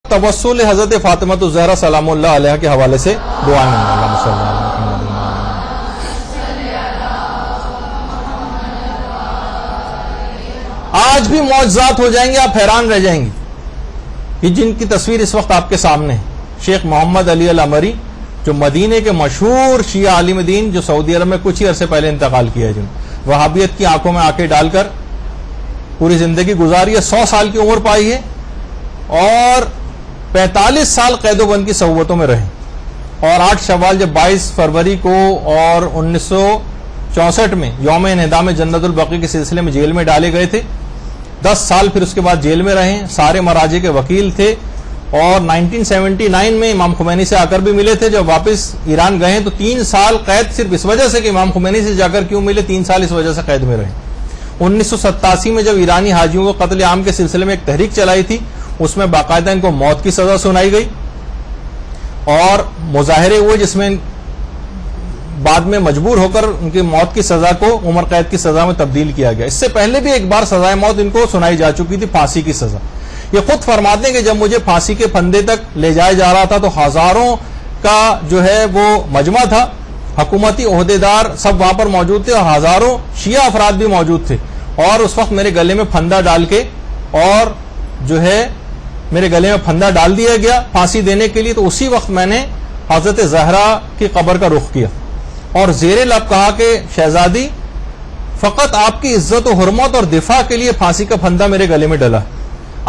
तवस्सुल हजरत फातिमा ज़हरा सलामुल्लाह अलैहा के हवाले से दुआ मांगें। आज भी मौजज़ात हो जाएंगे, आप हैरान रह जाएंगे कि जिनकी तस्वीर इस वक्त आपके सामने है। शेख मोहम्मद अली अल अमरी, जो मदीने के मशहूर शिया आलिम दीन, जो सऊदी अरब में कुछ ही अरसे पहले इंतकाल किया, जिन्होंने वहाबियत की आंखों में आंखें डालकर पूरी जिंदगी गुजारी है, 100 साल की उम्र पाई है और 45 साल कैदोबंद की सहुबतों में रहे। और 8 शव्वाल जब 22 फरवरी को और 1964 में यौम इन्हिदाम जन्नतुल बकी के सिलसिले में जेल में डाले गए थे। 10 साल फिर उसके बाद जेल में रहे, सारे मराजे के वकील थे और 1979 में इमाम खुमैनी से आकर भी मिले थे। जब वापस ईरान गए तो 3 साल कैद सिर्फ इस वजह से कि इमाम खुमैनी से जाकर क्यों मिले, 3 साल इस वजह से कैद में रहे। 1987 में जब ईरानी हाजियों को कत्ल आम के सिलसिले में एक तहरीक चलाई थी, उसमें बाकायदा इनको मौत की सजा सुनाई गई और मुजाहरे हुए जिसमें बाद में मजबूर होकर उनकी मौत की सजा को उम्र कैद की सजा में तब्दील किया गया। इससे पहले भी एक बार सजाए मौत इनको सुनाई जा चुकी थी, फांसी की सजा। ये खुद फरमाते हैं कि जब मुझे फांसी के फंदे तक ले जाया जा रहा था तो हजारों का जो है वो मजमा था, हुकूमती ओहदेदार सब वहां पर मौजूद थे और हजारों शिया अफराद भी मौजूद थे। और उस वक्त मेरे गले में फंदा डाल के और जो है मेरे गले में फंदा डाल दिया गया फांसी देने के लिए। तो उसी वक्त मैंने हजरत ज़हरा की कब्र का रुख किया और ज़ेरे लब कहा कि शहजादी, फकत आपकी इज्जत और हुर्मत और दिफा के लिए फांसी का फंदा मेरे गले में डला,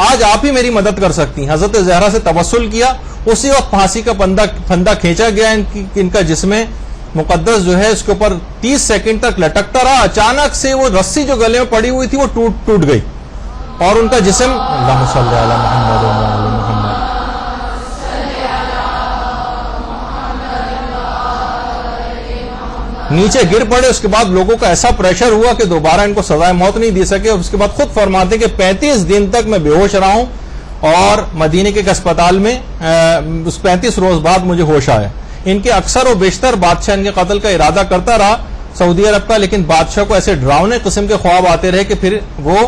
आज आप ही मेरी मदद कर सकती हैं। हजरत ज़हरा से तवस्सुल किया, उसी वक्त फांसी का फंदा खींचा गया। इनका जिस्म मुकद्दस जो है उसके ऊपर 30 सेकंड तक लटकता रहा। अचानक से वो रस्सी जो गले में पड़ी हुई थी वो टूट गई और उनका जिस्म अल्लाहुम्मा सल्ली अला मुहम्मद व अला मुहम्मद नीचे गिर पड़े। उसके बाद लोगों का ऐसा प्रेशर हुआ कि दोबारा इनको सजाए मौत नहीं दे सके। उसके बाद खुद फरमाते कि 35 दिन तक मैं बेहोश रहा हूं और मदीने के एक अस्पताल में उस 35 रोज बाद मुझे होश आया। इनके अक्सर और बेशतर बादशाह इनके कत्ल का इरादा करता रहा सऊदी अरब का, लेकिन बादशाह को ऐसे डरावने किस्म के ख्वाब आते रहे कि फिर वो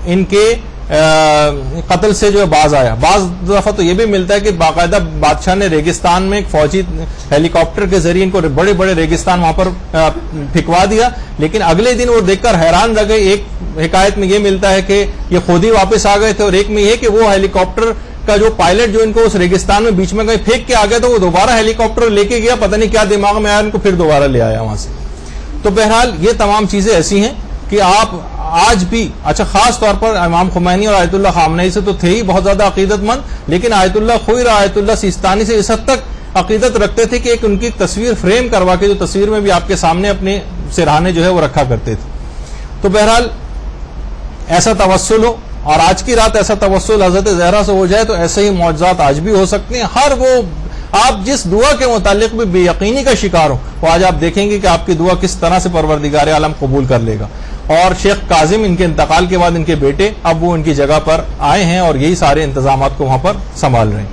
इनके कत्ल से जो है बाज आया। बाज दफा तो ये भी मिलता है कि बाकायदा बादशाह ने रेगिस्तान में एक फौजी हेलीकॉप्टर के जरिए इनको बड़े बड़े रेगिस्तान वहां पर फिकवा दिया, लेकिन अगले दिन वो देखकर हैरान रह गए। एक हिकायत में ये मिलता है कि ये खुद ही वापस आ गए थे और एक में ये कि वो हेलीकॉप्टर का जो पायलट जो इनको उस रेगिस्तान में बीच में कहीं फेंक के आ गया तो वो दोबारा हेलीकॉप्टर लेके गया, पता नहीं क्या दिमाग में आया, इनको फिर दोबारा ले आया वहां से। तो बहरहाल ये तमाम चीजें ऐसी हैं कि आप आज भी, अच्छा खास तौर पर इमाम खुमैनी और आयतुल्लाह खामनेई से तो थे ही बहुत ज्यादा अकीदतमंद, लेकिन आयतुल्लाह खुइर आयतुल्लाह सिस्तानी से इस हद तक अकीदत रखते थे कि एक उनकी तस्वीर फ्रेम करवा के जो तस्वीर में भी आपके सामने अपने सिरहाने जो है वो रखा करते थे। तो बहरहाल ऐसा तवस्सुल हो और आज की रात ऐसा तवस्सुल हजरत ज़हरा से हो जाए तो ऐसे ही मौजज़ात आज भी हो सकते हैं। हर वो आप जिस दुआ के मुतालिक भी बेयकीनी का शिकार हो, वो आज आप देखेंगे कि आपकी दुआ किस तरह से परवरदिगार आलम कबूल कर लेगा। और शेख काजिम इनके इंतकाल के बाद इनके बेटे अब वो इनकी जगह पर आए हैं और यही सारे इंतजामात को वहां पर संभाल रहे हैं।